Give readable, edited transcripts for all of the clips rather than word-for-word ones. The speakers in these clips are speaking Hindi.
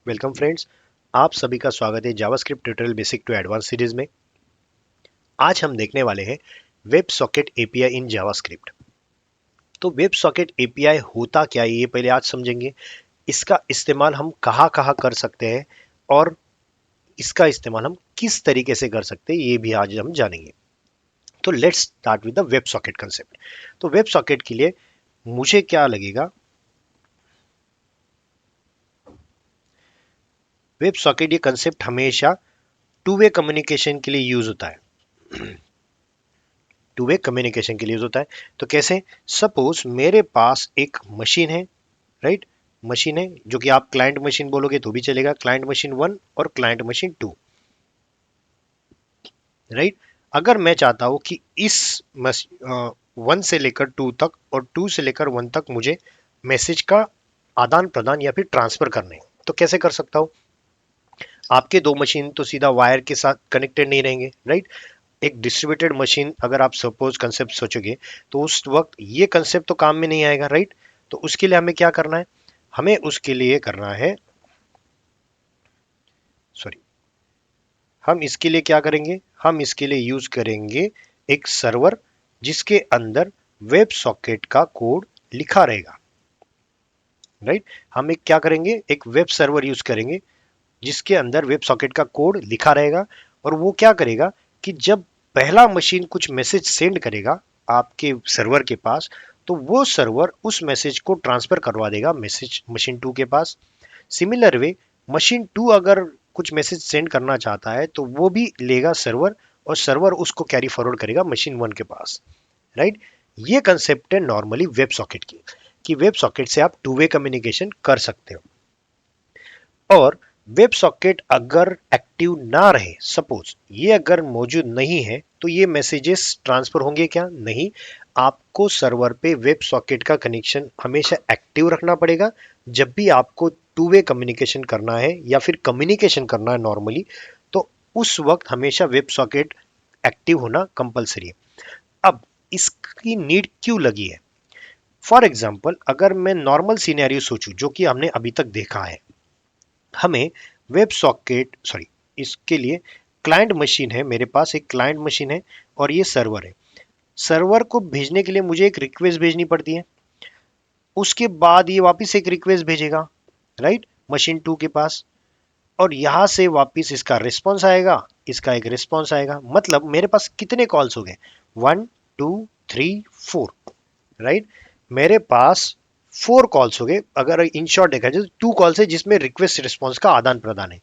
वेलकम फ्रेंड्स, आप सभी का स्वागत है JavaScript tutorial basic to advance series में। आज हम देखने वाले हैं web socket API in JavaScript. तो वेब सॉकेट एपीआई होता क्या है ये पहले आज समझेंगे। इसका इस्तेमाल हम कहाँ कहाँ कर सकते हैं और इसका इस्तेमाल हम किस तरीके से कर सकते हैं ये भी आज हम जानेंगे। तो let's start with the web socket concept. तो वेब सॉकेट के लिए मुझे क्या लगेगा, वेब सॉकेट ये कंसेप्ट हमेशा टू वे कम्युनिकेशन के लिए यूज होता है। टू वे कम्युनिकेशन के लिए यूज होता है। तो कैसे? सपोज मेरे पास एक मशीन है, राइट? मशीन है जो कि आप क्लाइंट मशीन बोलोगे तो भी चलेगा, क्लाइंट मशीन 1 और क्लाइंट मशीन 2, राइट? अगर मैं चाहता हूं कि इस 1 से लेकर 2 तक और 2 से लेकर 1 तक मुझे मैसेज का आदान प्रदान या फिर ट्रांसफर करने हैं, तो कैसे कर सकता हूं? आपके दो मशीन तो सीधा वायर के साथ कनेक्टेड नहीं रहेंगे, राइट? एक डिस्ट्रीब्यूटेड मशीन अगर आप सपोज कंसेप्ट सोचोगे तो उस वक्त ये कंसेप्ट तो काम में नहीं आएगा, राइट? तो उसके लिए हमें क्या करना है? हमें उसके लिए करना है, सॉरी, हम इसके लिए क्या करेंगे? हम इसके लिए यूज करेंगे एक सर्वर जिसके अंदर वेब सॉकेट का कोड लिखा रहेगा, राइट? हम एक क्या करेंगे? एक वेब सर्वर यूज करेंगे जिसके अंदर वेब सॉकेट का कोड लिखा रहेगा। और वो क्या करेगा कि जब पहला मशीन कुछ मैसेज सेंड करेगा आपके सर्वर के पास, तो वो सर्वर उस मैसेज को ट्रांसफर करवा देगा मैसेज मशीन 2 के पास। सिमिलर वे, मशीन 2 अगर कुछ मैसेज सेंड करना चाहता है तो वो भी लेगा सर्वर, और सर्वर उसको कैरी फॉरवर्ड करेगा मशीन 1 के पास, राइट? ये कंसेप्ट है नॉर्मली वेब सॉकेट की, कि वेब सॉकेट से आप टू वे कम्युनिकेशन कर सकते हो। और वेब सॉकेट अगर एक्टिव ना रहे, सपोज ये अगर मौजूद नहीं है, तो ये मैसेजेस ट्रांसफर होंगे क्या? नहीं। आपको सर्वर पे वेब सॉकेट का कनेक्शन हमेशा एक्टिव रखना पड़ेगा। जब भी आपको टू वे कम्युनिकेशन करना है या फिर कम्युनिकेशन करना है नॉर्मली, तो उस वक्त हमेशा वेब सॉकेट एक्टिव होना कंपलसरी है। अब इसकी नीड क्यों लगी है? फॉर एग्जाम्पल, अगर मैं नॉर्मल सिनेरियो सोचूं जो कि हमने अभी तक देखा है, हमें वेब सॉकेट, सॉरी, इसके लिए क्लाइंट मशीन है, मेरे पास एक क्लाइंट मशीन है और ये सर्वर है। सर्वर को भेजने के लिए मुझे एक रिक्वेस्ट भेजनी पड़ती है, उसके बाद ये वापस एक रिक्वेस्ट भेजेगा, राइट, मशीन 2 के पास। और यहां से वापस इसका रिस्पॉन्स आएगा, इसका एक रिस्पॉन्स आएगा। मतलब मेरे पास कितने कॉल्स हो गए? 1 2 3 4, राइट? मेरे पास 4 कॉल्स हो गए। अगर इन शॉर्ट देखा जाए तो 2 कॉल्स है जिसमें रिक्वेस्ट रिस्पॉन्स का आदान प्रदान है।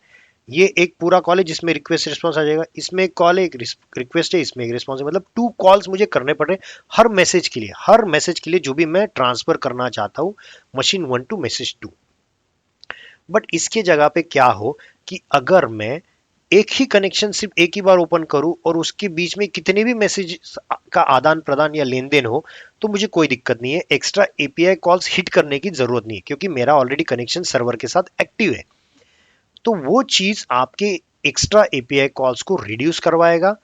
ये एक पूरा कॉल है जिसमें रिक्वेस्ट रिस्पॉन्स आ जाएगा, इसमें एक कॉल है, एक रिक्वेस्ट है, इसमें एक रिस्पॉन्स है। मतलब 2 कॉल्स मुझे करने पड़ रहे हैं हर मैसेज के लिए, हर मैसेज के लिए जो भी मैं ट्रांसफर करना चाहता हूँ मशीन 1 टू मैसेज 2। बट इसके जगह पे क्या हो कि अगर मैं एक ही कनेक्शन सिर्फ एक ही बार ओपन करूं और उसके बीच में कितने भी मैसेज का आदान प्रदान या लेन देन हो, तो मुझे कोई दिक्कत नहीं है, एक्स्ट्रा एपीआई कॉल्स हिट करने की जरूरत नहीं है, क्योंकि मेरा ऑलरेडी कनेक्शन सर्वर के साथ एक्टिव है। तो वो चीज आपके एक्स्ट्रा एपीआई कॉल्स को रिड्यूस करवाएगा,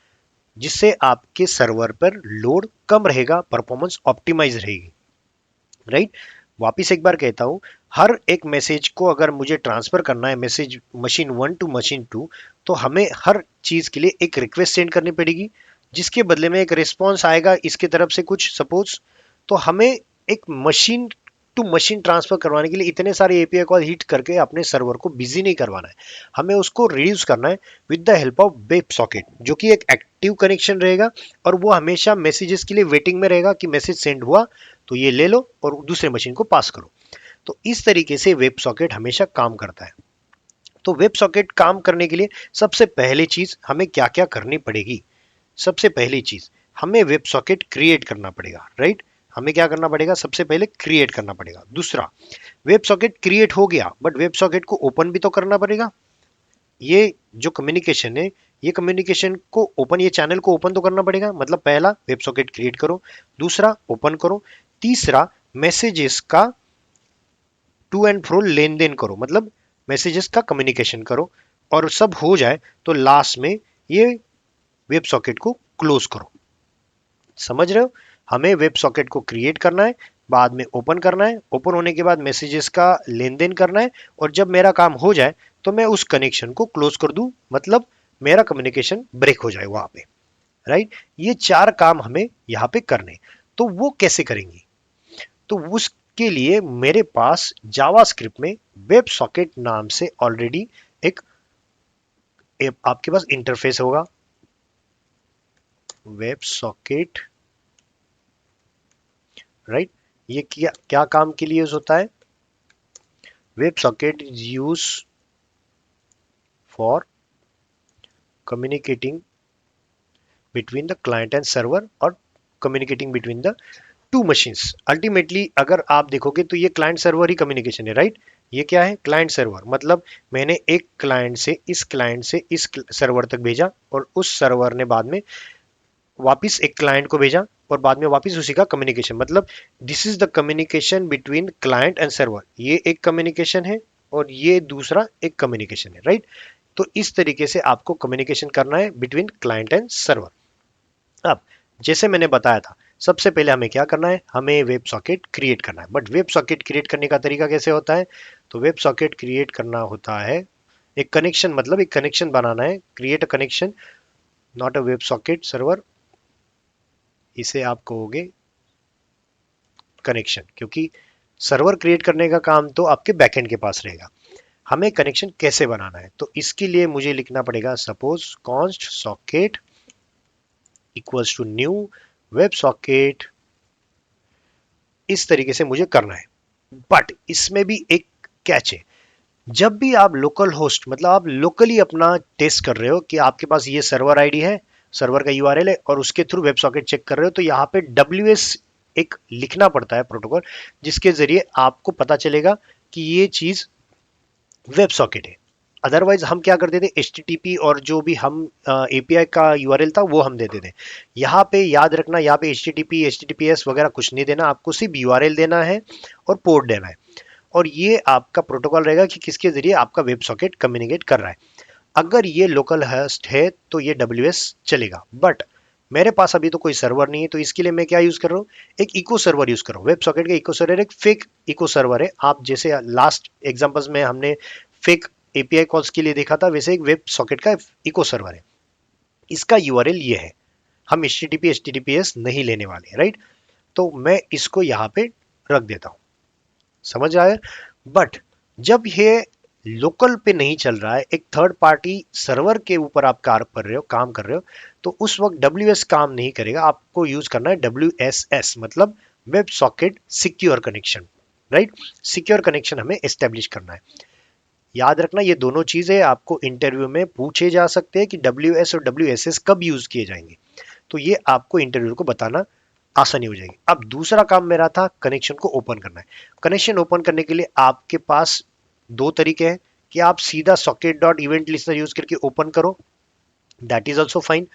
जिससे आपके सर्वर पर लोड कम रहेगा, परफॉर्मेंस ऑप्टिमाइज रहेगी, राइट? वापिस एक बार कहता हूं, हर एक मैसेज को अगर मुझे ट्रांसफर करना है, मैसेज मशीन 1 टू मशीन 2, तो हमें हर चीज के लिए एक रिक्वेस्ट सेंड करनी पड़ेगी, जिसके बदले में एक रिस्पॉन्स आएगा इसके तरफ से कुछ, सपोज। तो हमें एक मशीन टू मशीन ट्रांसफर करवाने के लिए इतने सारे एपीआई कॉल हिट करके अपने सर्वर को बिजी नहीं करवाना है, हमें उसको रिड्यूस करना है with the help of web socket, जो कि एक एक्टिव कनेक्शन रहेगा और वो हमेशा मैसेजेस के लिए वेटिंग में रहेगा कि मैसेज सेंड हुआ तो ये ले लो और दूसरे मशीन को पास करो। तो इस तरीके से वेब सॉकेट हमेशा काम करता है। तो वेब सॉकेट काम करने के लिए सबसे पहली चीज हमें क्या क्या करनी पड़ेगी? सबसे पहली चीज, हमें वेब सॉकेट क्रिएट करना पड़ेगा, राइट? हमें क्या करना पड़ेगा? सबसे पहले क्रिएट करना पड़ेगा। दूसरा, वेब सॉकेट क्रिएट हो गया बट वेब सॉकेट को ओपन भी तो करना पड़ेगा। ये जो कम्युनिकेशन है, ये कम्युनिकेशन को ओपन, ये चैनल को ओपन तो करना पड़ेगा। मतलब पहला, वेब सॉकेट क्रिएट करो, दूसरा ओपन करो, तीसरा मैसेजेस का टू एंड फ्रो लेन देन करो, मतलब मैसेजेस का कम्युनिकेशन करो। और सब हो जाए तो लास्ट में ये वेब सॉकेट को क्लोज करो। समझ रहे हो? हमें वेब सॉकेट को क्रिएट करना है, बाद में ओपन करना है, ओपन होने के बाद मैसेजेस का लेन देन करना है, और जब मेरा काम हो जाए तो मैं उस कनेक्शन को क्लोज कर दूं, मतलब मेरा कम्युनिकेशन ब्रेक हो जाए वहां पे, राइट। ये 4 काम हमें यहाँ पे करने। तो वो कैसे करेंगे? तो उसके लिए मेरे पास जावास्क्रिप्ट में वेब सॉकेट नाम से ऑलरेडी एक आपके पास इंटरफेस होगा, वेब सॉकेट, राइट। ये क्या क्या काम के लिए यूज होता है? Web socket is use for communicating between the client and server, और communicating between the two machines. Ultimately अगर आप देखोगे तो ये क्लाइंट सर्वर ही कम्युनिकेशन है, राइट। ये क्या है? क्लाइंट सर्वर, मतलब मैंने एक क्लाइंट से इस सर्वर तक भेजा, और उस सर्वर ने बाद में वापस एक क्लाइंट को भेजा, और बाद में वापस उसी का कम्युनिकेशन, मतलब this is the communication between client and server. ये एक कम्युनिकेशन है और ये दूसरा एक कम्युनिकेशन है, राइट। तो इस तरीके से आपको कम्युनिकेशन करना है बिटवीन क्लाइंट एंड सर्वर। अब जैसे मैंने बताया था, सबसे पहले हमें क्या करना है? हमें वेब सॉकेट क्रिएट करना है। बट वेब सॉकेट क्रिएट करने का तरीका कैसे होता है? तो वेब सॉकेट क्रिएट करना होता है एक कनेक्शन, मतलब एक कनेक्शन बनाना है, create a connection, not a web socket server. इसे आप कहोगे कनेक्शन, क्योंकि सर्वर क्रिएट करने का काम तो आपके बैकएंड के पास रहेगा। हमें कनेक्शन कैसे बनाना है? तो इसके लिए मुझे लिखना पड़ेगा suppose const socket equals to new web socket. इस तरीके से मुझे करना है। बट इसमें भी एक कैच है। जब भी आप लोकल होस्ट, मतलब आप लोकली अपना टेस्ट कर रहे हो कि आपके पास ये सर्वर आईडी है, सर्वर का यूआरएल है, और उसके थ्रू वेब सॉकेट चेक कर रहे हो, तो यहाँ पे WS एक लिखना पड़ता है प्रोटोकॉल, जिसके जरिए आपको पता चलेगा कि ये चीज वेब सॉकेट है। अदरवाइज हम क्या करते थे, HTTP और जो भी हम API का यूआरएल था वो हम देते थे। यहाँ पे याद रखना, यहाँ पे HTTP HTTPS वगैरह कुछ नहीं देना, आपको सिर्फ यूआरएल देना है और पोर्ट देना है, और ये आपका प्रोटोकॉल रहेगा कि किसके जरिए आपका वेब सॉकेट कम्युनिकेट कर रहा है। अगर ये लोकल होस्ट है तो ये WS चलेगा, बट मेरे पास अभी तो कोई सर्वर नहीं है, तो इसके लिए मैं क्या यूज कर रहा हूँ? एक इको सर्वर यूज कर रहा हूँ। वेब सॉकेट का इको सर्वर एक फेक इको सर्वर है। आप जैसे लास्ट एग्जांपल्स में हमने फेक API कॉल्स के लिए देखा था, वैसे एक वेब सॉकेट का इको सर्वर है। इसका यूआरएल ये है। हम HTTP HTTPS नहीं लेने वाले, राइट। तो मैं इसको यहाँ पे रख देता हूँ, समझ आया। बट जब ये लोकल पे नहीं चल रहा है, एक थर्ड पार्टी सर्वर के ऊपर आप काम कर रहे हो, तो उस वक्त WS काम नहीं करेगा। आपको यूज करना है WSS, मतलब web socket secure connection, right. Secure connection हमें एस्टेब्लिश करना है। याद रखना, ये दोनों चीजें आपको इंटरव्यू में पूछे जा सकते हैं कि WS और WSS कब यूज किए जाएंगे, तो ये आपको इंटरव्यू को बताना आसानी हो जाएगी। अब दूसरा काम मेरा था कनेक्शन को ओपन करना है। कनेक्शन ओपन करने के लिए आपके पास दो तरीके हैं कि आप सीधा socket dot event listener use करके ओपन करो, that is also fine.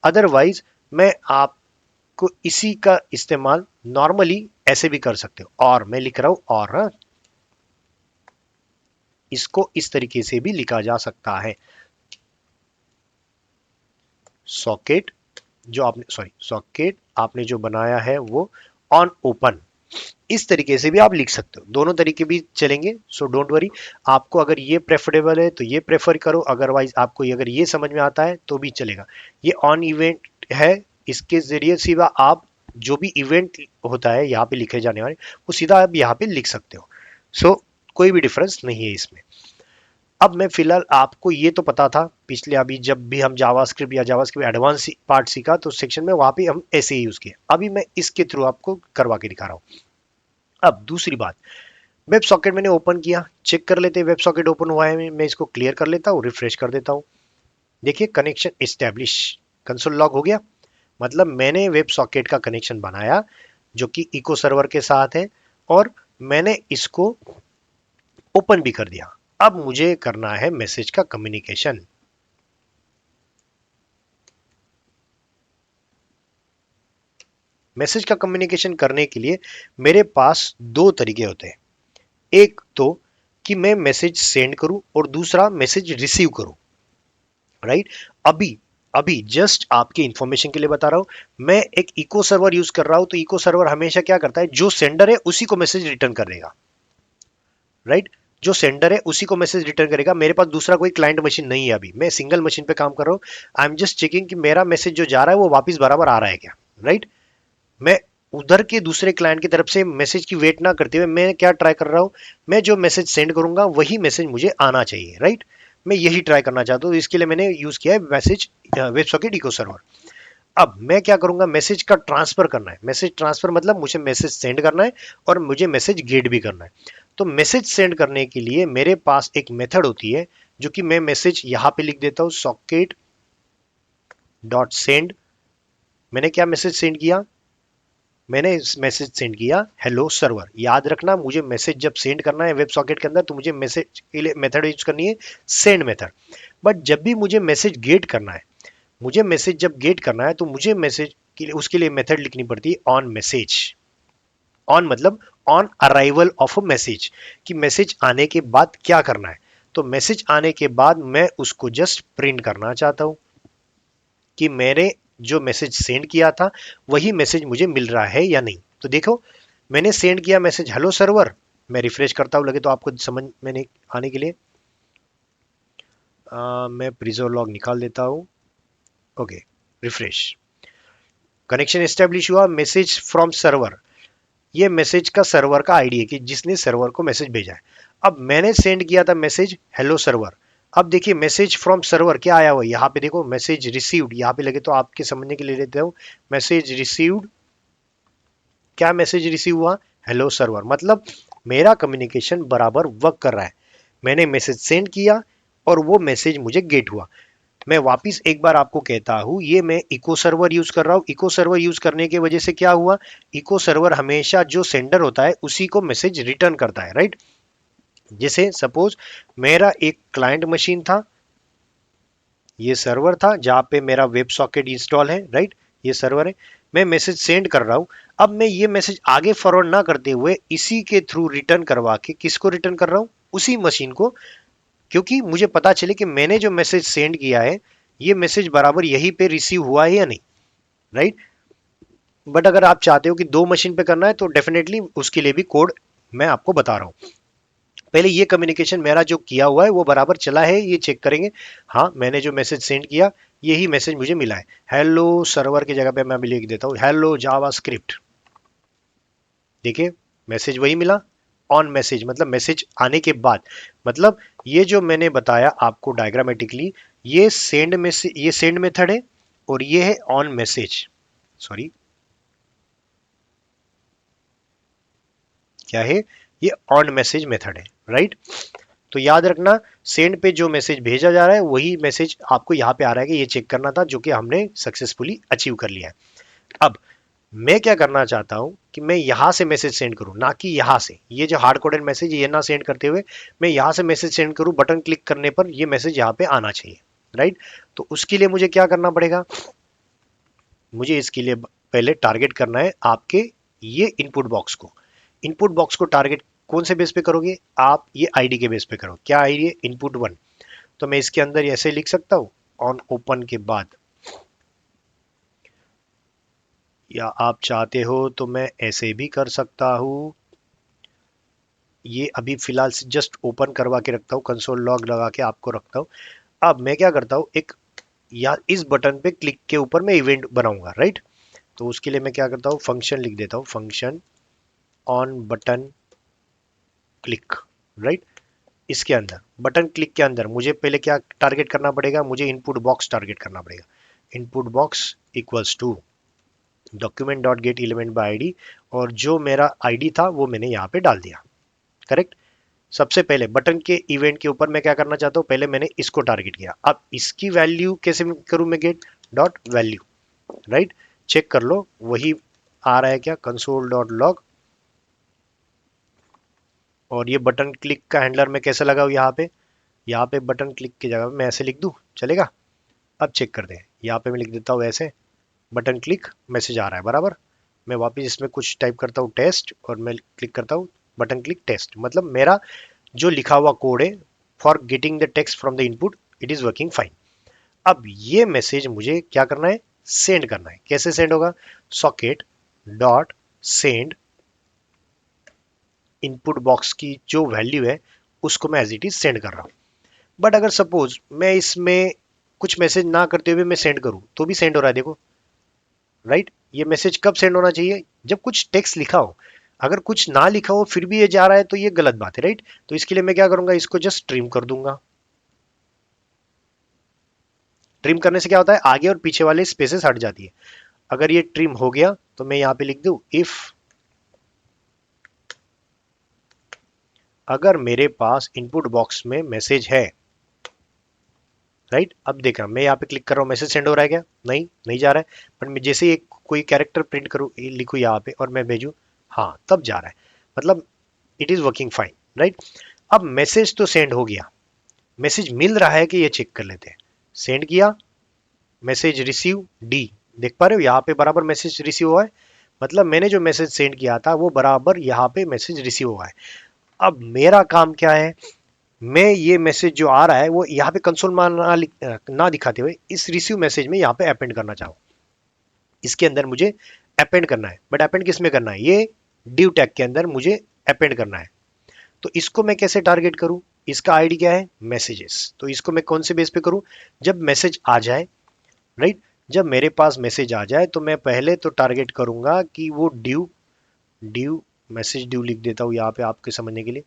Otherwise मैं आपको इसी का इस्तेमाल नॉर्मली ऐसे भी कर सकते हो, और मैं लिख रहा हूं, और हाँ, इसको इस तरीके से भी लिखा जा सकता है, सॉकेट सॉकेट आपने जो बनाया है वो ऑन ओपन, इस तरीके से भी आप लिख सकते हो। दोनों तरीके भी चलेंगे, सो डोंट वरी। आपको अगर ये प्रेफरेबल है तो ये प्रेफर करो, अदरवाइज आपको अगर ये समझ में आता है तो भी चलेगा। ये ऑन इवेंट है, इसके जरिए सीधा आप जो भी इवेंट होता है यहाँ पे लिखे जाने वाले, वो सीधा आप यहाँ पे लिख सकते हो। सो कोई भी डिफरेंस नहीं है इसमें। अब मैं फिलहाल, आपको ये तो पता था पिछले, अभी जब भी हम जावास्क्रिप्ट या जावास्क्रिप्ट एडवांस पार्ट सीखा तो सेक्शन में वहां पे हम ऐसे ही यूज किए। अभी मैं इसके थ्रू आपको करवा के दिखा रहा हूँ। अब दूसरी बात, वेब सॉकेट मैंने ओपन किया, चेक कर लेते हैं वेब सॉकेट ओपन हुआ है। मैं इसको क्लियर कर लेता हूँ, रिफ्रेश कर देता हूँ। देखिए कनेक्शन एस्टेब्लिश, कंसोल लॉग हो गया, मतलब मैंने वेब सॉकेट का कनेक्शन बनाया जो कि इको सर्वर के साथ है, और मैंने इसको ओपन भी कर दिया। अब मुझे करना है मैसेज का कम्युनिकेशन। मैसेज का कम्युनिकेशन करने के लिए मेरे पास दो तरीके होते हैं। एक तो कि मैं मैसेज सेंड करूं, और दूसरा मैसेज रिसीव करूं, राइट। अभी अभी जस्ट आपके इंफॉर्मेशन के लिए बता रहा हूं, मैं एक इको सर्वर यूज कर रहा हूं, तो इको सर्वर हमेशा क्या करता है, जो सेंडर है उसी को मैसेज रिटर्न करेगा, राइट। जो सेंडर है उसी को मैसेज रिटर्न करेगा। मेरे पास दूसरा कोई क्लाइंट मशीन नहीं है, अभी मैं सिंगल मशीन पे काम कर रहा हूं। आई एम जस्ट चेकिंग कि मेरा मैसेज जो जा रहा है वो वापस बराबर आ रहा है क्या, राइट। मैं उधर के दूसरे क्लाइंट की तरफ से मैसेज की वेट ना करते हुए मैं क्या ट्राई कर रहा हूं, मैं जो मैसेज सेंड करूंगा वही मैसेज मुझे आना चाहिए, राइट। मैं यही ट्राई करना चाहता हूं, इसके लिए मैंने यूज किया है message web socket echo server. अब मैं क्या करूंगा, मैसेज का ट्रांसफर करना है। मैसेज ट्रांसफर मतलब मुझे मैसेज सेंड करना है और मुझे मैसेज गेट भी करना है। तो मैसेज सेंड करने के लिए मेरे पास एक मेथड होती है, जो कि मैं मैसेज यहां पे लिख देता हूं, सॉकेट डॉट सेंड। मैंने क्या मैसेज सेंड किया, मैंने इस मैसेज सेंड किया हेलो सर्वर। याद रखना, मुझे मैसेज जब सेंड करना है वेब सॉकेट के अंदर तो मुझे मैसेज के लिए मेथड यूज करनी है सेंड मेथड। बट जब भी मुझे मैसेज गेट करना है, मुझे मैसेज जब गेट करना है तो मुझे मैसेज के लिए उसके लिए मेथड लिखनी पड़ती है ऑन मैसेज। ऑन मतलब on arrival of a message, कि मैसेज आने के बाद क्या करना है। तो मैसेज आने के बाद मैं उसको जस्ट प्रिंट करना चाहता हूं कि मेरे जो मैसेज सेंड किया था वही मैसेज मुझे मिल रहा है या नहीं। तो देखो, मैंने सेंड किया मैसेज हेलो सर्वर। मैं रिफ्रेश करता हूं, लगे तो आपको समझ मैंने आने के लिए मैं प्रिजो लॉग निकाल देता हूं। ओके, रिफ्रेश, कनेक्शन एस्टेब्लिश हुआ, मैसेज फ्रॉम सर्वर। ये मैसेज का सर्वर का आईडी है कि जिसने सर्वर को मैसेज भेजा है। अब मैंने सेंड किया था मैसेज हेलो सर्वर। अब देखिए मैसेज फ्रॉम सर्वर क्या आया हुआ है, यहाँ पे देखो मैसेज रिसीव्ड, यहाँ पे लगे तो आपके समझने के लिए लेते हो, मैसेज रिसीव्ड। क्या मैसेज रिसीव हुआ, हेलो सर्वर। मतलब मेरा कम्युनिकेशन बराबर वर्क कर रहा है। मैंने मैसेज सेंड किया और वो मैसेज मुझे गेट हुआ। मैं वापिस एक बार आपको कहता हूं, ये मैं इको सर्वर यूज कर रहा हूं। इको सर्वर यूज करने की वजह से क्या हुआ, इको सर्वर हमेशा जो सेंडर होता है उसी को मैसेज रिटर्न करता है, राइट। जैसे सपोज मेरा एक क्लाइंट मशीन था, ये सर्वर था जहां पे मेरा वेब सॉकेट इंस्टॉल है, राइट। ये सर्वर है, मैं मैसेज सेंड कर रहा हूं। अब मैं ये मैसेज आगे फॉरवर्ड ना करते हुए इसी के थ्रू रिटर्न करवा के किसको रिटर्न कर रहा हूं, उसी मशीन को। क्योंकि मुझे पता चले कि मैंने जो मैसेज सेंड किया है ये मैसेज बराबर यहीं पे रिसीव हुआ है या नहीं, राइट। बट अगर आप चाहते हो कि दो मशीन पे करना है तो डेफिनेटली उसके लिए भी कोड मैं आपको बता रहा हूं। पहले ये कम्युनिकेशन मेरा जो किया हुआ है वो बराबर चला है, ये चेक करेंगे। हाँ, मैंने जो मैसेज सेंड किया यही मैसेज मुझे मिला है। हेलो सर्वर की जगह पे मैं भी लिख देता हूँ हेलो जावा स्क्रिप्ट। देखिए मैसेज वही मिला, ऑन मैसेज मतलब मैसेज आने के बाद। मतलब ये जो मैंने बताया आपको डायग्रामेटिकली, ये सेंड मैसेज, ये सेंड मेथड है और ये है ऑन मैसेज। सॉरी, क्या है, ये ऑन मैसेज मेथड है, राइट। तो याद रखना, सेंड पे जो मैसेज भेजा जा रहा है वही मैसेज आपको यहाँ पे आ रहा है कि ये चेक करना था, जो कि हमने सक्सेसफुली अचीव कर लिया है। अब मैं क्या करना चाहता हूं कि मैं यहां से मैसेज सेंड करूं, ना कि यहां से। ये जो हार्ड कोडेड मैसेज ये ना सेंड करते हुए मैं यहां से मैसेज सेंड करूं, बटन क्लिक करने पर ये मैसेज यहां पे आना चाहिए, राइट। तो उसके लिए मुझे क्या करना पड़ेगा, मुझे इसके लिए पहले टारगेट करना है आपके ये इनपुट बॉक्स को। इनपुट बॉक्स को टारगेट कौन से बेस पे करोगे आप, ये आईडी के बेस पे करो। क्या आईडी है, इनपुट वन। तो मैं इसके अंदर ऐसे लिख सकता हूं ऑन ओपन के बाद, या आप चाहते हो तो मैं ऐसे भी कर सकता हूं। ये अभी फिलहाल से जस्ट ओपन करवा के रखता हूँ, कंसोल लॉग लगा के आपको रखता हूँ। अब मैं क्या करता हूँ, एक या इस बटन पे क्लिक के ऊपर मैं इवेंट बनाऊंगा, राइट। तो उसके लिए मैं क्या करता हूँ, फंक्शन लिख देता हूँ, function on button click, right. इसके अंदर बटन क्लिक के अंदर मुझे पहले क्या टारगेट करना पड़ेगा, मुझे इनपुट बॉक्स टारगेट करना पड़ेगा। Input box equals to document dot get element by ID, और जो मेरा आईडी था वो मैंने यहाँ पे डाल दिया, करेक्ट। सबसे पहले बटन के इवेंट के ऊपर मैं क्या करना चाहता हूं, पहले मैंने इसको टारगेट किया। अब इसकी वैल्यू कैसे करूं मैं, get dot value, right. Check कर लो वही आ रहा है क्या, कंसोल डॉट लॉग। और ये बटन क्लिक का हैंडलर मैं कैसे लगाऊं, यहाँ पे बटन क्लिक की जगह मैं ऐसे लिख दूं, चलेगा। अब चेक कर दें, यहाँ पे मैं लिख देता हूँ ऐसे, बटन क्लिक मैसेज आ रहा है बराबर। मैं वापस इसमें कुछ टाइप करता हूँ टेस्ट और मैं क्लिक करता हूँ बटन क्लिक टेस्ट। मतलब मेरा जो लिखा हुआ कोड है for getting the text from the input, it is working fine. अब ये मैसेज मुझे क्या करना है, सेंड करना है। कैसे सेंड होगा, socket dot send input box की जो वैल्यू है उसको मैं एज इट इज सेंड कर रहा हूं। बट अगर सपोज मैं इसमें कुछ मैसेज ना करते हुए मैं सेंड करूं तो भी सेंड हो रहा है, देखो राइट। ये मैसेज कब सेंड होना चाहिए, जब कुछ टेक्स्ट लिखा हो। अगर कुछ ना लिखा हो फिर भी ये जा रहा है तो ये गलत बात है, राइट। तो इसके लिए मैं क्या करूंगा, इसको जस्ट ट्रिम कर दूंगा। ट्रिम करने से क्या होता है, आगे और पीछे वाले स्पेसेस हट जाती है। अगर ये ट्रिम हो गया तो मैं यहां पे लिख दूं इफ, अगर मेरे पास इनपुट बॉक्स में मैसेज है, राइट। अब देख रहा मैं यहाँ पे क्लिक कर रहा हूँ, मैसेज सेंड हो रहा है क्या, नहीं नहीं जा रहा है। बट मैं जैसे ही कोई कैरेक्टर प्रिंट करूँ, लिखूँ यहाँ पे और मैं भेजूँ, हाँ तब जा रहा है। मतलब it is working fine, right. अब मैसेज तो सेंड हो गया, मैसेज मिल रहा है कि ये चेक कर लेते हैं। सेंड किया, मैसेज रिसीव डी, देख पा रहे हो यहाँ पे बराबर मैसेज रिसीव हुआ है। मतलब मैंने जो मैसेज सेंड किया था वो बराबर यहाँ पे मैसेज रिसीव हुआ है। अब मेरा काम क्या है, मैं ये मैसेज जो आ रहा है वो यहाँ पे कंसोल में ना दिखाते हुए इस रिसीव मैसेज में यहाँ पे अपेंड करना चाहूँ। इसके अंदर मुझे अपेंड करना है, बट अपेंड किस में करना है, ये डिव टैग के अंदर मुझे अपेंड करना है। तो इसको मैं कैसे टारगेट करूं, इसका आईडी क्या है, मैसेजेस। तो इसको मैं कौन से बेस पे करूं, जब मैसेज आ जाए, राइट। जब मेरे पास मैसेज आ जाए तो मैं पहले तो टारगेट करूंगा कि वो ड्यू ड्यू मैसेज ड्यू लिख देता हूं यहाँ पे आपके समझने के लिए।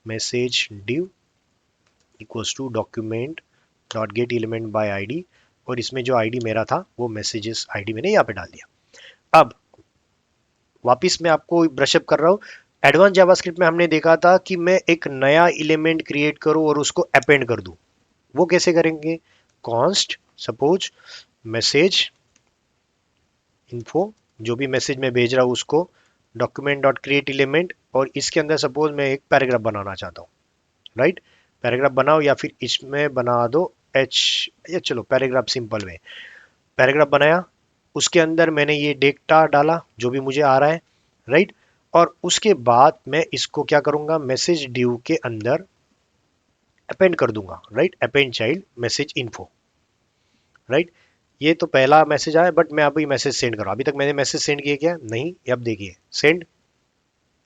Message due equals to document dot get element by ID, और इसमें जो आईडी मेरा था वो मैसेजेस आईडी मैंने यहाँ पे डाल दिया। अब वापिस मैं आपको ब्रशअप कर रहा हूँ। एडवांस जावास्क्रिप्ट में हमने देखा था कि मैं एक नया एलिमेंट क्रिएट करूं और उसको अपेंड कर दूं। वो कैसे करेंगे, कॉन्स्ट सपोज मैसेज इन्फो, जो भी मैसेज मैं भेज रहा हूं उसको डॉक्यूमेंट डॉट क्रिएट एलिमेंट, और इसके अंदर सपोज मैं एक पैराग्राफ बनाना चाहता हूँ, राइट। पैराग्राफ बनाओ या फिर इसमें बना दो एच, या चलो पैराग्राफ सिंपल में पैराग्राफ बनाया। उसके अंदर मैंने ये डेटा डाला जो भी मुझे आ रहा है, राइट। और उसके बाद मैं इसको क्या करूंगा, मैसेज ड्यू के अंदर अपेंड कर दूंगा, right. Append child message info, right. ये तो पहला मैसेज आया, बट मैं अभी मैसेज सेंड कर रहा हूं। अभी तक मैंने मैसेज सेंड किया क्या, नहीं। अब देखिए सेंड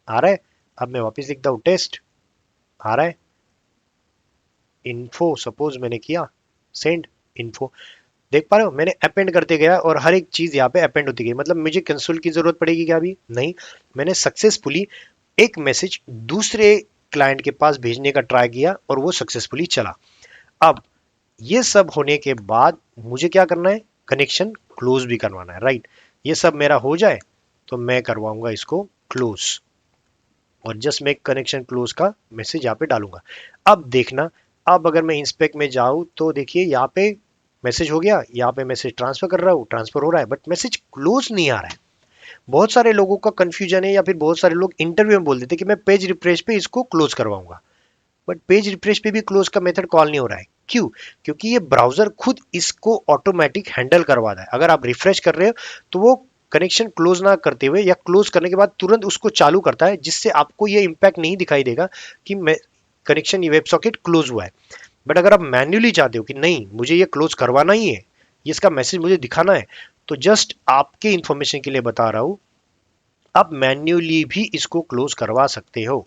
आ रहा है। अब मैं वापस लिखता हूं टेस्ट, आ रहा है। इन्फो सपोज मैंने किया सेंड इन्फो, देख पा रहे हो मैंने अपेंड करते गया और हर एक चीज यहाँ पे अपेंड होती गई। मतलब मुझे कंसोल की जरूरत पड़ेगी क्या अभी, नहीं। मैंने सक्सेसफुली एक मैसेज दूसरे क्लाइंट के पास भेजने का ट्राई किया और वो सक्सेसफुली चला। अब ये सब होने के बाद मुझे क्या करना है, कनेक्शन क्लोज भी करवाना है, राइट। ये सब मेरा हो जाए तो मैं करवाऊंगा इसको क्लोज, और जस्ट मैं कनेक्शन क्लोज का मैसेज यहाँ पे डालूंगा। अब देखना, अब अगर मैं इंस्पेक्ट में जाऊं तो देखिए यहाँ पे मैसेज हो गया, यहाँ पे मैसेज ट्रांसफर कर रहा हूँ, ट्रांसफर हो रहा है, बट मैसेज क्लोज नहीं आ रहा है। बहुत सारे लोगों का कंफ्यूजन है, या फिर बहुत सारे लोग इंटरव्यू में बोल देते कि मैं पेज रिफ्रेश पे इसको क्लोज करवाऊंगा, बट पेज रिफ्रेश पे भी क्लोज का मेथड कॉल नहीं हो रहा है। क्यों, क्योंकि ये ब्राउजर खुद इसको ऑटोमेटिक हैंडल करवा रहा है। अगर आप रिफ्रेश कर रहे हो तो वो कनेक्शन क्लोज ना करते हुए या क्लोज करने के बाद तुरंत उसको चालू करता है, जिससे आपको ये इंपैक्ट नहीं दिखाई देगा कि मैं कनेक्शन, ये वेब सॉकेट क्लोज हुआ है। बट अगर आप मैन्युअली चाहते हो कि नहीं मुझे ये क्लोज करवाना ही है, ये इसका मैसेज मुझे दिखाना है, तो जस्ट आपके इंफॉर्मेशन के लिए बता रहा हूं, आप मैन्युअली भी इसको क्लोज करवा सकते हो।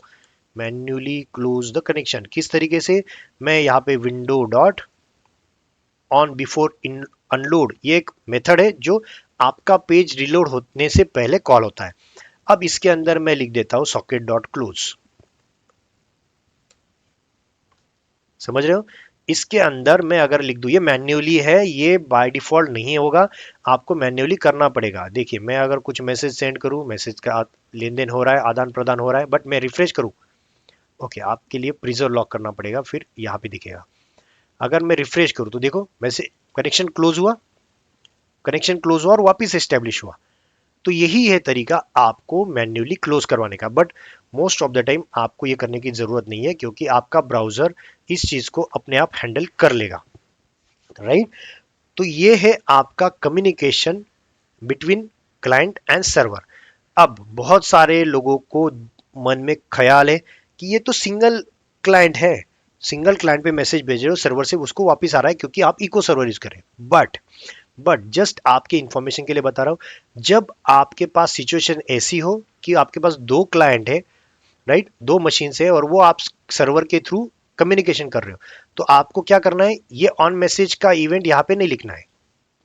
मैन्युअली क्लोज द कनेक्शन किस तरीके से, मैं यहाँ पे window dot on before in unload, ये एक मेथड है जो आपका पेज रिलोड होने से पहले कॉल होता है। अब इसके अंदर मैं लिख देता हूं सॉकेट डॉट क्लोज, समझ रहे हो। इसके अंदर मैं अगर लिख दूं, ये मैन्युअली है, ये बाय डिफॉल्ट नहीं होगा, आपको मैन्युअली करना पड़ेगा। देखिए मैं अगर कुछ मैसेज सेंड करूं, मैसेज का लेन देन हो रहा है, आदान प्रदान हो रहा है, बट मैं रिफ्रेश करूं, ओके आपके लिए प्रिजर्व लॉक करना पड़ेगा, फिर यहाँ पे दिखेगा। अगर मैं रिफ्रेश करूं तो देखो वैसे कनेक्शन क्लोज हुआ, कनेक्शन क्लोज हुआ और वापस एस्टेब्लिश हुआ। तो यही है तरीका आपको मैन्युअली क्लोज करवाने का, but most of the time आपको ये करने की जरूरत नहीं है, क्योंकि आपका ब्राउजर इस चीज को अपने आप हैंडल कर लेगा, राइट। तो ये है आपका communication between client and server. अब बहुत सारे लोगों को मन में ख्याल है कि ये तो सिंगल क्लाइंट है, सिंगल क्लाइंट पे मैसेज भेज रहे हो, सर्वर से उसको वापस आ रहा है क्योंकि आप इको सर्वर यूज कर रहे हैं। बट जस्ट आपके इंफॉर्मेशन के लिए बता रहा हूं, जब आपके पास सिचुएशन ऐसी हो कि आपके पास दो क्लाइंट है, राइट, दो मशीन है और वो आप सर्वर के थ्रू कम्युनिकेशन कर रहे हो, तो आपको क्या करना है, ये ऑन मैसेज का इवेंट यहां पे नहीं लिखना है,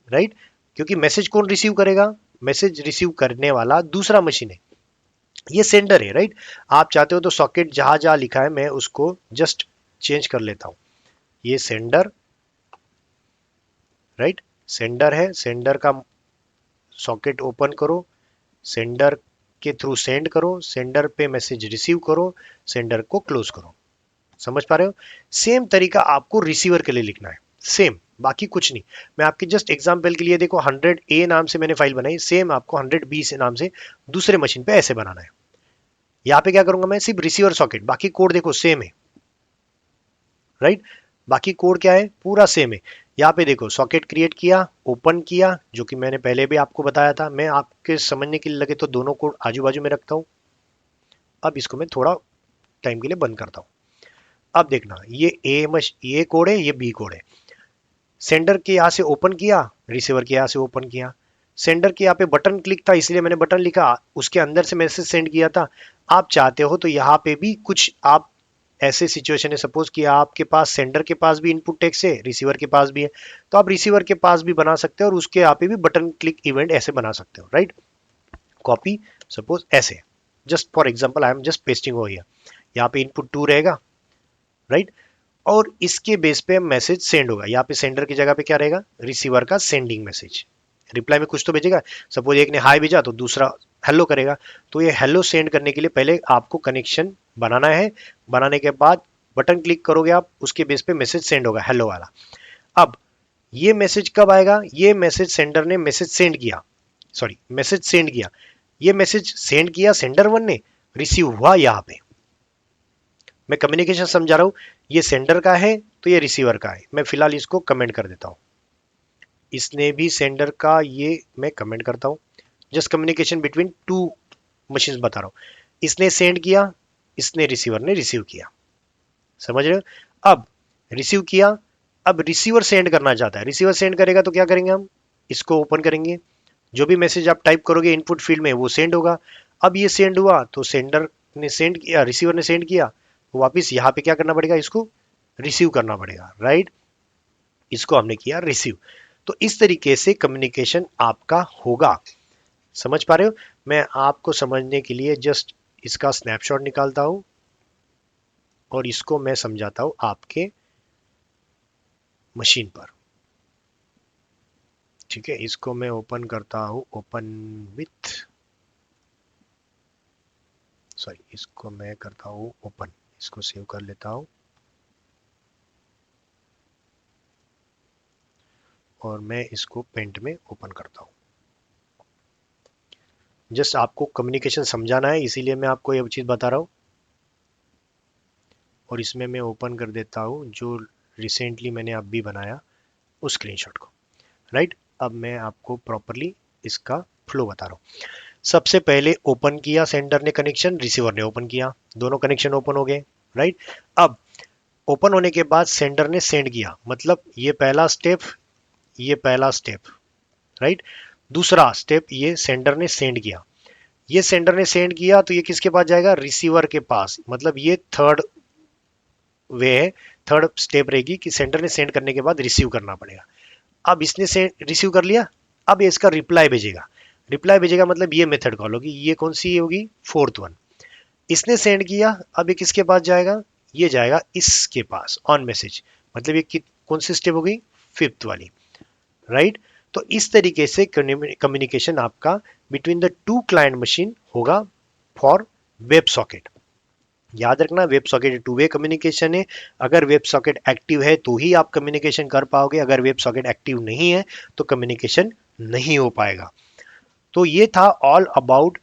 राइट, क्योंकि मैसेज कौन रिसीव करेगा, मैसेज रिसीव करने वाला दूसरा मशीन है, ये सेंडर है, राइट। आप चाहते हो तो सॉकेट जहां जहां लिखा है मैं उसको जस्ट चेंज कर लेता हूं, ये सेंडर, राइट, सेंडर है, सेंडर का सॉकेट ओपन करो, सेंडर के थ्रू सेंड करो, सेंडर पे मैसेज रिसीव करो, सेंडर को क्लोज करो। समझ पा रहे हो? सेम तरीका आपको रिसीवर के लिए लिखना है, सेम, बाकी कुछ नहीं। मैं आपके जस्ट एग्जांपल के लिए देखो 100A नाम से मैंने फाइल बनाई, सेम आपको 100B से नाम से दूसरे मशीन पे ऐसे बनाना है। यहां पे क्या करूंगा मैं, सिर्फ रिसीवर सॉकेट, बाकी कोड देखो सेम है, राइट, बाकी कोड क्या है, पूरा सेम है। यहाँ पे देखो सॉकेट क्रिएट किया, ओपन किया, जो कि मैंने पहले भी आपको बताया था, मैं आपके समझने के लिए लगे तो दोनों कोड आजू बाजू में रखता हूं। अब इसको मैं थोड़ा टाइम के लिए बंद करता हूं। अब देखना, ये कोड है, ये बी कोड है। सेंडर के यहां से ओपन किया, रिसीवर के यहां से ओपन किया, सेंडर के यहाँ पे बटन क्लिक था इसलिए मैंने बटन लिखा, उसके अंदर से मैसेज सेंड किया था। आप चाहते हो तो यहाँ पे भी कुछ आप ऐसे सिचुएशन है, सपोज कि आपके पास सेंडर के पास भी इनपुट टेक्स्ट है, रिसीवर के पास भी है, तो आप रिसीवर के पास भी बना सकते हो और उसके यहाँ पे भी बटन क्लिक इवेंट ऐसे बना सकते हो, राइट। कॉपी, सपोज ऐसे, just for example I am just pasting हो गया, यहाँ पे इनपुट 2 रहेगा, राइट, और इसके बेस पे मैसेज सेंड होगा। यहाँ पे सेंडर की जगह पे क्या रहेगा, रिसीवर का सेंडिंग मैसेज, रिप्लाई में कुछ तो भेजेगा। सपोज एक ने हाई भेजा तो दूसरा हेलो करेगा, तो ये हेलो सेंड करने के लिए पहले आपको कनेक्शन बनाना है, बनाने के बाद बटन क्लिक करोगे आप, उसके बेस पे मैसेज सेंड होगा हेलो वाला। अब ये मैसेज कब आएगा, ये मैसेज सेंडर ने मैसेज सेंड किया, सॉरी मैसेज सेंड किया, ये मैसेज सेंड किया सेंडर वन ने, रिसीव हुआ यहाँ पे, मैं कम्युनिकेशन समझा रहा हूं, ये सेंडर का है तो ये रिसीवर का है। मैं फिलहाल इसको कमेंट कर देता हूं, इसने भी सेंडर का, ये मैं कमेंट करता हूं, just communication between two machine बता रहा हूं, इसने सेंड किया, इसने रिसीवर ने रिसीव किया, समझ रहे हो। अब रिसीव किया, अब रिसीवर सेंड करना चाहता है, रिसीवर सेंड करेगा तो क्या करेंगे हम, इसको ओपन करेंगे, जो भी मैसेज आप टाइप करोगे इनपुट फील्ड में वो सेंड होगा। अब ये सेंड हुआ तो सेंडर ने सेंड किया, रिसीवर ने सेंड किया, तो वापस यहाँ पे क्या करना पड़ेगा, इसको रिसीव करना पड़ेगा, राइट, इसको हमने किया रिसीव। तो इस तरीके से कम्युनिकेशन आपका होगा, समझ पा रहे हो। मैं आपको समझने के लिए जस्ट इसका स्नैपशॉट निकालता हूं और इसको मैं समझाता हूं आपके मशीन पर, ठीक है। इसको मैं ओपन करता हूं, ओपन विथ, सॉरी इसको मैं करता हूं ओपन, इसको सेव कर लेता हूं और मैं इसको पेंट में ओपन करता हूं। जस्ट आपको कम्युनिकेशन समझाना है इसीलिए मैं आपको ये चीज बता रहा हूं। और इसमें मैं ओपन कर देता हूं जो रिसेंटली मैंने अभी बनाया उस स्क्रीनशॉट को, राइट। अब मैं आपको प्रॉपरली इसका फ्लो बता रहा हूं। सबसे पहले ओपन किया सेंडर ने कनेक्शन, रिसीवर ने ओपन किया, दोनों कनेक्शन ओपन हो गए, राइट। अब ओपन होने के बाद सेंडर ने सेंड किया, मतलब ये पहला स्टेप, ये पहला स्टेप, राइट। दूसरा स्टेप, ये सेंडर ने सेंड किया, ये सेंडर ने सेंड किया तो ये किसके पास जाएगा, रिसीवर के पास, मतलब ये थर्ड वे है, थर्ड स्टेप रहेगी कि सेंडर ने सेंड करने के बाद रिसीव करना पड़ेगा। अब इसने सेंड रिसीव कर लिया, अब ये इसका रिप्लाई भेजेगा, रिप्लाई भेजेगा मतलब ये मेथड कॉल होगी, ये कौन सी होगी, फोर्थ वन। इसने सेंड किया, अब ये किसके पास जाएगा, ये जाएगा इसके पास ऑन मैसेज, मतलब ये कौन सी स्टेप होगी, फिफ्थ वाली, राइट। तो इस तरीके से कम्युनिकेशन आपका between the to client machine होगा फॉर वेब सॉकेट। याद रखना web socket two way communication है, अगर वेब सॉकेट एक्टिव है तो ही आप कम्युनिकेशन कर पाओगे, अगर वेब सॉकेट एक्टिव नहीं है तो कम्युनिकेशन नहीं हो पाएगा। तो ये था all about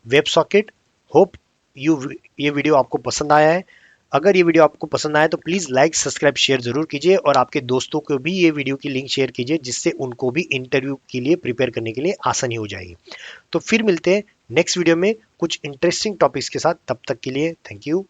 web socket. Hope you ये वीडियो आपको पसंद आया है। अगर ये वीडियो आपको पसंद आया तो प्लीज़ लाइक सब्सक्राइब शेयर जरूर कीजिए और आपके दोस्तों को भी ये वीडियो की लिंक शेयर कीजिए, जिससे उनको भी इंटरव्यू के लिए प्रिपेयर करने के लिए आसानी हो जाएगी। तो फिर मिलते हैं नेक्स्ट वीडियो में कुछ इंटरेस्टिंग टॉपिक्स के साथ, तब तक के लिए थैंक यू।